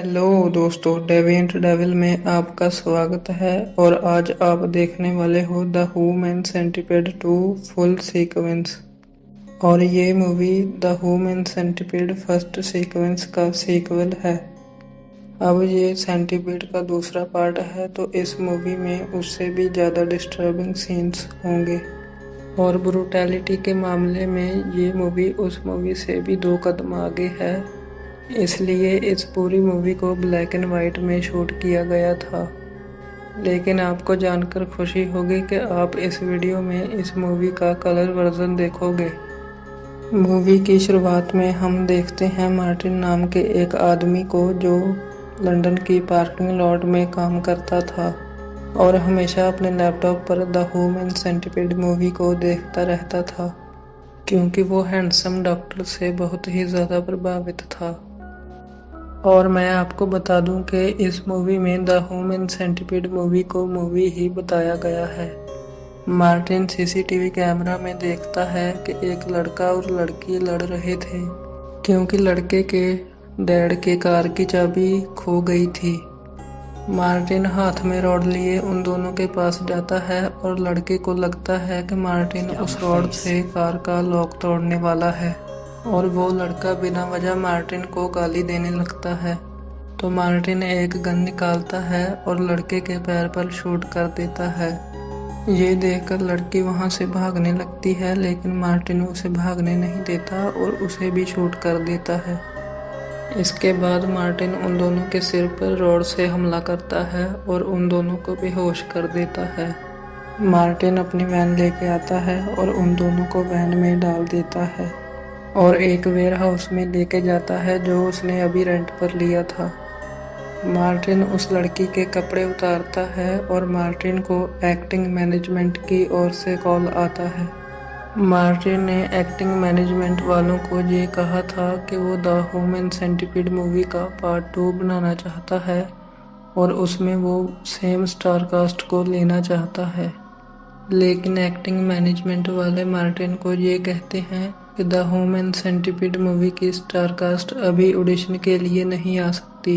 Hello दोस्तों, deviant devil में आपका स्वागत है। और आज आप देखने वाले हो the human centipede 2 full sequence. और ये movie the human centipede first sequence का सीक्वल है। अब ये सेंटिपेड का दूसरा पार्ट है, तो इस मूवी में उससे भी ज़्यादा डिस्टर्बिंग सीन्स होंगे। और ब्रूटैलिटी के मामले में ये मूवी उस मूवी से भी 2 कदम आगे है, इसलिए इस पूरी मूवी को ब्लैक एंड वाइट में शूट किया गया था। लेकिन आपको जानकर खुशी होगी कि आप इस वीडियो में इस मूवी का कलर वर्जन देखोगे। मूवी की शुरुआत में हम देखते हैं मार्टिन नाम के एक आदमी को, जो लंदन की पार्किंग लॉट में काम करता था और हमेशा अपने लैपटॉप पर द ह्यूमन सेंटिपेड मूवी को देखता रहता था, क्योंकि वो हैंडसम डॉक्टर से बहुत ही ज़्यादा प्रभावित था। और मैं आपको बता दूं कि इस मूवी में द ह्यूमन सेंटिपेड मूवी को मूवी ही बताया गया है। मार्टिन सीसीटीवी कैमरा में देखता है कि एक लड़का और लड़की लड़ रहे थे, क्योंकि लड़के के डैड के कार की चाबी खो गई थी। मार्टिन हाथ में रॉड लिए उन दोनों के पास जाता है और लड़के को लगता है कि मार्टिन उस रॉड से कार का लॉक तोड़ने वाला है, और वो लड़का बिना वजह मार्टिन को गाली देने लगता है। तो मार्टिन एक गन निकालता है और लड़के के पैर पर शूट कर देता है। ये देखकर लड़की वहाँ से भागने लगती है, लेकिन मार्टिन उसे भागने नहीं देता और उसे भी शूट कर देता है। इसके बाद मार्टिन उन दोनों के सिर पर रॉड से हमला करता है और उन दोनों को बेहोश कर देता है। मार्टिन अपनी वैन लेके आता है और उन दोनों को वैन में डाल देता है और एक वेयर हाउस में लेके जाता है जो उसने अभी रेंट पर लिया था। मार्टिन उस लड़की के कपड़े उतारता है और मार्टिन को एक्टिंग मैनेजमेंट की ओर से कॉल आता है। मार्टिन ने एक्टिंग मैनेजमेंट वालों को ये कहा था कि वो द ह्यूमन सेंटिपेड मूवी का पार्ट 2 बनाना चाहता है और उसमें वो सेम स्टार कास्ट को लेना चाहता है। लेकिन एक्टिंग मैनेजमेंट वाले मार्टिन को ये कहते हैं कि द ह्यूमन सेंटिपेड मूवी की स्टार कास्ट अभी ऑडिशन के लिए नहीं आ सकती।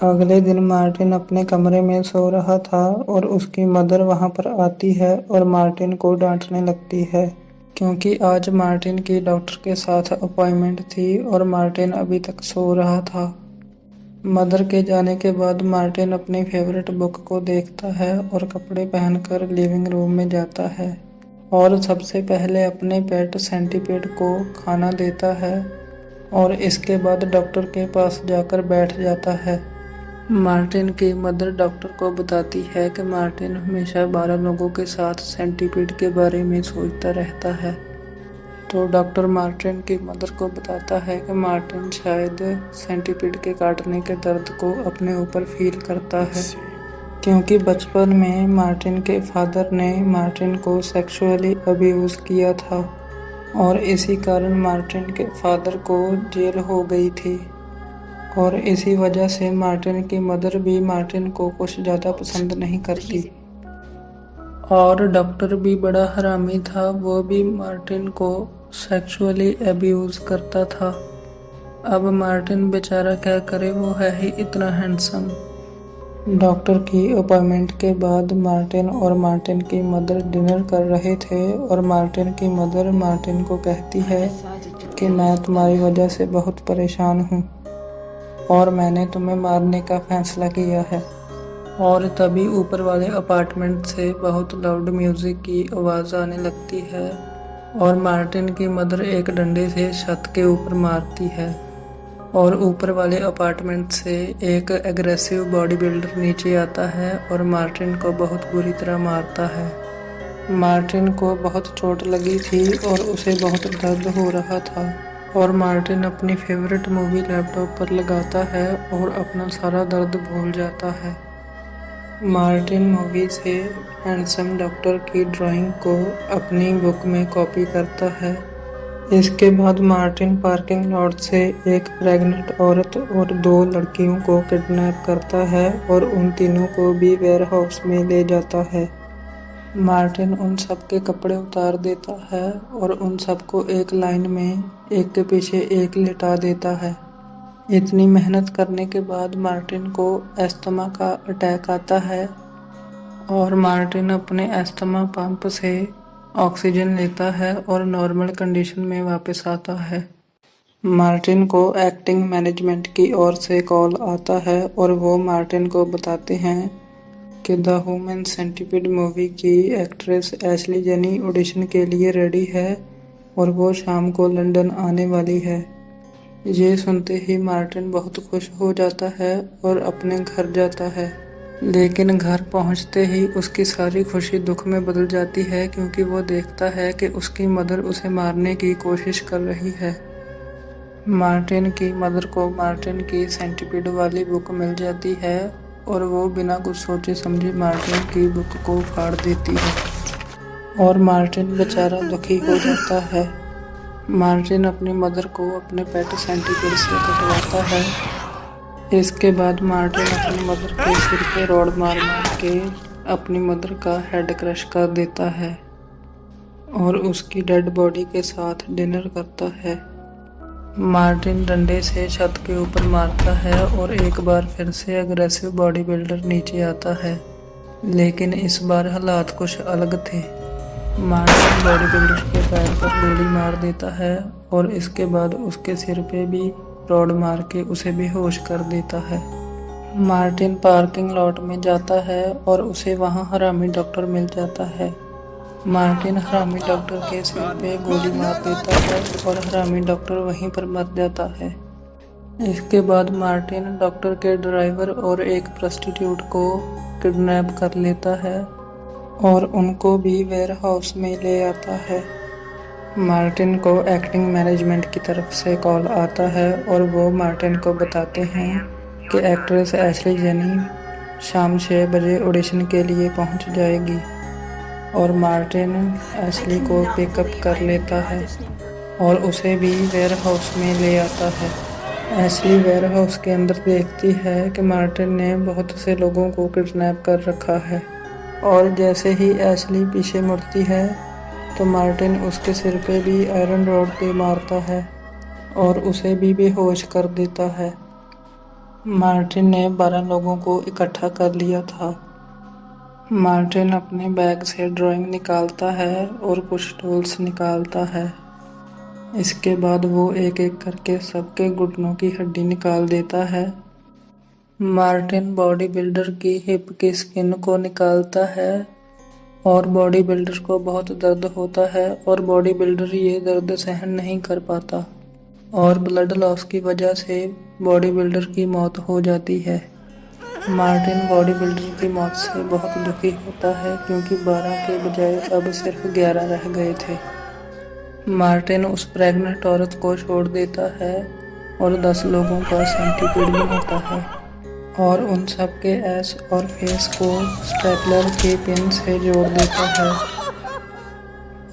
अगले दिन मार्टिन अपने कमरे में सो रहा था और उसकी मदर वहां पर आती है और मार्टिन को डांटने लगती है, क्योंकि आज मार्टिन की डॉक्टर के साथ अपॉइंटमेंट थी और मार्टिन अभी तक सो रहा था। मदर के जाने के बाद मार्टिन अपनी फेवरेट बुक को देखता है और कपड़े पहनकर लिविंग रूम में जाता है और सबसे पहले अपने पेट सेंटिपेड को खाना देता है और इसके बाद डॉक्टर के पास जाकर बैठ जाता है। मार्टिन की मदर डॉक्टर को बताती है कि मार्टिन हमेशा 12 लोगों के साथ सेंटिपेड के बारे में सोचता रहता है। तो डॉक्टर मार्टिन की मदर को बताता है कि मार्टिन शायद सेंटिपेड के काटने के दर्द को अपने ऊपर फील करता है, क्योंकि बचपन में मार्टिन के फादर ने मार्टिन को सेक्सुअली अब्यूज़ किया था और इसी कारण मार्टिन के फादर को जेल हो गई थी। और इसी वजह से मार्टिन की मदर भी मार्टिन को कुछ ज़्यादा पसंद नहीं करती। और डॉक्टर भी बड़ा हरामी था, वो भी मार्टिन को सेक्सुअली अब्यूज़ करता था। अब मार्टिन बेचारा क्या करे, वो है ही इतना हैंडसम। डॉक्टर की अपॉइंटमेंट के बाद मार्टिन और मार्टिन की मदर डिनर कर रहे थे और मार्टिन की मदर मार्टिन को कहती है कि मैं तुम्हारी वजह से बहुत परेशान हूँ और मैंने तुम्हें मारने का फैसला किया है। और तभी ऊपर वाले अपार्टमेंट से बहुत लाउड म्यूज़िक की आवाज़ आने लगती है और मार्टिन की मदर एक डंडे से छत के ऊपर मारती है और ऊपर वाले अपार्टमेंट से एक एग्रेसिव बॉडी बिल्डर नीचे आता है और मार्टिन को बहुत बुरी तरह मारता है। मार्टिन को बहुत चोट लगी थी और उसे बहुत दर्द हो रहा था और मार्टिन अपनी फेवरेट मूवी लैपटॉप पर लगाता है और अपना सारा दर्द भूल जाता है। मार्टिन मूवी से हैंडसम डॉक्टर की ड्राइंग को अपनी बुक में कॉपी करता है। इसके बाद मार्टिन पार्किंग लॉट से एक प्रेग्नेंट औरत और 2 लड़कियों को किडनैप करता है और उन तीनों को भी वेयर हाउस में ले जाता है। मार्टिन उन सब के कपड़े उतार देता है और उन सबको एक लाइन में एक के पीछे एक लिटा देता है। इतनी मेहनत करने के बाद मार्टिन को अस्थमा का अटैक आता है और मार्टिन अपने अस्थमा पंप से ऑक्सीजन लेता है और नॉर्मल कंडीशन में वापस आता है। मार्टिन को एक्टिंग मैनेजमेंट की ओर से कॉल आता है और वो मार्टिन को बताते हैं कि द ह्यूमन सेंटिपीड मूवी की एक्ट्रेस एशली जेनी ऑडिशन के लिए रेडी है और वो शाम को लंदन आने वाली है। ये सुनते ही मार्टिन बहुत खुश हो जाता है और अपने घर जाता है, लेकिन घर पहुंचते ही उसकी सारी खुशी दुख में बदल जाती है क्योंकि वो देखता है कि उसकी मदर उसे मारने की कोशिश कर रही है। मार्टिन की मदर को मार्टिन की सेंटिपीड वाली बुक मिल जाती है और वो बिना कुछ सोचे समझे मार्टिन की बुक को फाड़ देती है और मार्टिन बेचारा दुखी हो जाता है। मार्टिन अपनी मदर को अपने पेट सेंटिपीड से कटवाता है। इसके बाद मार्टिन अपनी मदर के सिर पे रॉड मार मार के अपनी मदर का हेड क्रश कर देता है और उसकी डेड बॉडी के साथ डिनर करता है। मार्टिन डंडे से छत के ऊपर मारता है और एक बार फिर से अग्रेसिव बॉडी बिल्डर नीचे आता है, लेकिन इस बार हालात कुछ अलग थे। मार्टिन बॉडी बिल्डर के पैर पर गोली मार देता है और इसके बाद उसके सिर पे भी रॉड मार के उसे बेहोश कर देता है। मार्टिन पार्किंग लॉट में जाता है और उसे वहां हरामी डॉक्टर मिल जाता है। मार्टिन हरामी डॉक्टर के सिर पे गोली मार देता है और हरामी डॉक्टर वहीं पर मर जाता है। इसके बाद मार्टिन डॉक्टर के ड्राइवर और एक प्रोस्टिट्यूट को किडनैप कर लेता है और उनको भी वेयर हाउस में ले आता है। मार्टिन को एक्टिंग मैनेजमेंट की तरफ से कॉल आता है और वो मार्टिन को बताते हैं कि एक्ट्रेस एशली जेनी शाम 6 बजे ऑडिशन के लिए पहुंच जाएगी और मार्टिन एशली को पिकअप कर लेता है और उसे भी वेयर हाउस में ले आता है। एशली वेयर हाउस के अंदर देखती है कि मार्टिन ने बहुत से लोगों को किडनैप कर रखा है और जैसे ही एशली पीछे मुड़ती है तो मार्टिन उसके सिर पे भी आयरन रॉड पे मारता है और उसे भी बेहोश कर देता है। मार्टिन ने 12 लोगों को इकट्ठा कर लिया था। मार्टिन अपने बैग से ड्राइंग निकालता है और कुछ टूल्स निकालता है। इसके बाद वो एक एक करके सबके घुटनों की हड्डी निकाल देता है। मार्टिन बॉडी बिल्डर की हिप की स्किन को निकालता है और बॉडी बिल्डर को बहुत दर्द होता है और बॉडी बिल्डर ये दर्द सहन नहीं कर पाता और ब्लड लॉस की वजह से बॉडी बिल्डर की मौत हो जाती है। मार्टिन बॉडी बिल्डर की मौत से बहुत दुखी होता है क्योंकि 12 के बजाय अब सिर्फ 11 रह गए थे। मार्टिन उस प्रेग्नेंट औरत को छोड़ देता है और 10 लोगों का सेंटिपीड बनाता है और उन सब के एस और फेस को स्टेपलर के पिन से जोड़ देता है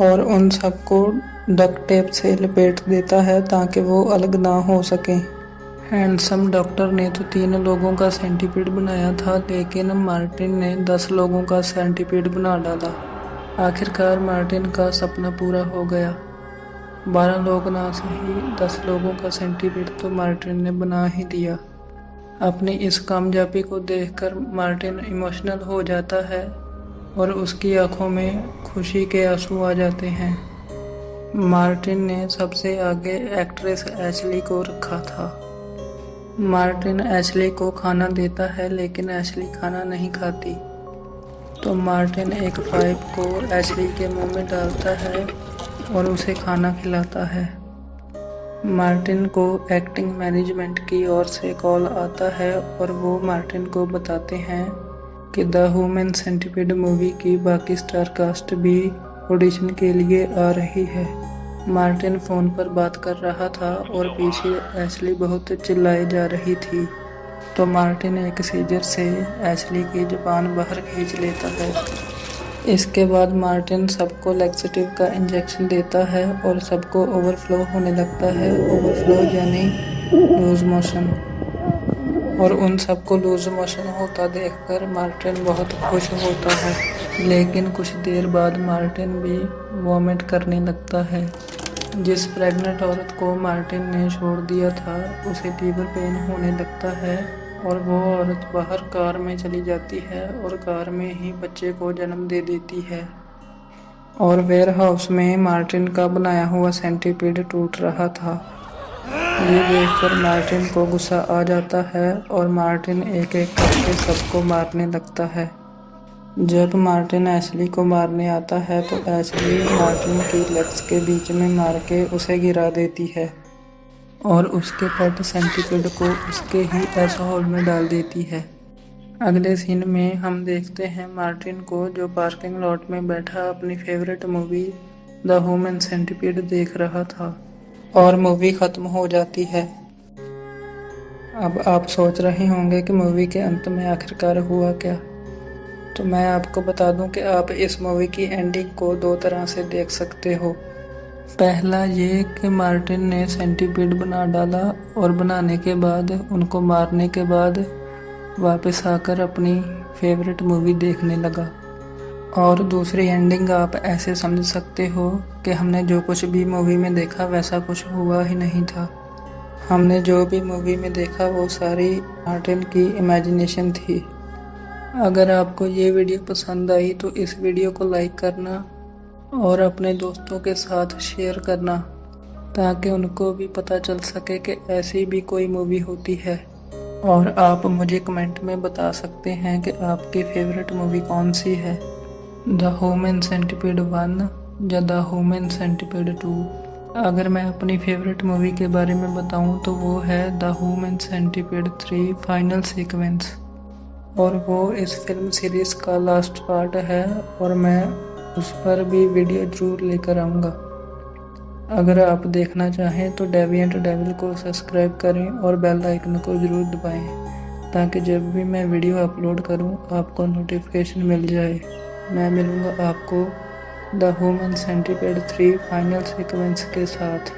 और उन सबको डक्ट टेप से लपेट देता है ताकि वो अलग ना हो सकें। हैंडसम डॉक्टर ने तो 3 लोगों का सेंटिपीड बनाया था, लेकिन मार्टिन ने 10 लोगों का सेंटिपीड बना डाला। आखिरकार मार्टिन का सपना पूरा हो गया। 12 लोग ना सही 10 लोगों का सेंटिपीड तो मार्टिन ने बना ही दिया। अपनी इस कामयाबी को देखकर मार्टिन इमोशनल हो जाता है और उसकी आंखों में खुशी के आंसू आ जाते हैं। मार्टिन ने सबसे आगे एक्ट्रेस एशली को रखा था। मार्टिन एशली को खाना देता है लेकिन एशली खाना नहीं खाती, तो मार्टिन एक पाइप को एशली के मुंह में डालता है और उसे खाना खिलाता है। मार्टिन को एक्टिंग मैनेजमेंट की ओर से कॉल आता है और वो मार्टिन को बताते हैं कि द ह्यूमन सेंटिपीड मूवी की बाकी स्टार कास्ट भी ऑडिशन के लिए आ रही है। मार्टिन फ़ोन पर बात कर रहा था और पीछे एशली बहुत चिल्लाई जा रही थी, तो मार्टिन एक सीजर से एशली की जुबान बाहर खींच लेता है। इसके बाद मार्टिन सबको लैक्सेटिव का इंजेक्शन देता है और सबको ओवरफ्लो होने लगता है। ओवरफ्लो यानी लूज मोशन, और उन सबको लूज मोशन होता देखकर मार्टिन बहुत खुश होता है, लेकिन कुछ देर बाद मार्टिन भी वॉमिट करने लगता है। जिस प्रेग्नेंट औरत को मार्टिन ने छोड़ दिया था उसे लीवर पेन होने लगता है और वो औरत बाहर कार में चली जाती है और कार में ही बच्चे को जन्म दे देती है। और वेयर हाउस में मार्टिन का बनाया हुआ सेंटीपीड टूट रहा था। ये देखकर मार्टिन को गुस्सा आ जाता है और मार्टिन एक एक करके सबको मारने लगता है। जब मार्टिन एशली को मारने आता है तो एशली मार्टिन की लेग्स के बीच में मार के उसे गिरा देती है और उसके पेट सेंटीपीड को उसके ही एसोहोल में डाल देती है। अगले सीन में हम देखते हैं मार्टिन को जो पार्किंग लॉट में बैठा अपनी favourite movie the human centipede देख रहा था और मूवी खत्म हो जाती है। अब आप सोच रहे होंगे कि मूवी के अंत में आखिरकार हुआ क्या, तो मैं आपको बता दूं कि आप इस मूवी की एंडिंग को दो तरह से देख सकते हो। पहला ये कि मार्टिन ने सेंटीपीड बना डाला और बनाने के बाद उनको मारने के बाद वापस आकर अपनी फेवरेट मूवी देखने लगा। और दूसरी एंडिंग आप ऐसे समझ सकते हो कि हमने जो कुछ भी मूवी में देखा वैसा कुछ हुआ ही नहीं था। हमने जो भी मूवी में देखा वो सारी मार्टिन की इमेजिनेशन थी। अगर आपको ये वीडियो पसंद आई तो इस वीडियो को लाइक करना और अपने दोस्तों के साथ शेयर करना ताकि उनको भी पता चल सके कि ऐसी भी कोई मूवी होती है। और आप मुझे कमेंट में बता सकते हैं कि आपकी फेवरेट मूवी कौन सी है, द ह्यूमन सेंटीपीड 1 या द ह्यूमन सेंटीपीड 2। अगर मैं अपनी फेवरेट मूवी के बारे में बताऊं तो वो है the human centipede 3 final sequence, और वो इस फिल्म सीरीज़ का लास्ट पार्ट है और मैं उस पर भी वीडियो ज़रूर लेकर आऊँगा। अगर आप देखना चाहें तो डेविएंट डेविल को सब्सक्राइब करें और बेल आइकन को ज़रूर दबाएं ताकि जब भी मैं वीडियो अपलोड करूं आपको नोटिफिकेशन मिल जाए। मैं मिलूँगा आपको the human centipede 3 final sequence के साथ।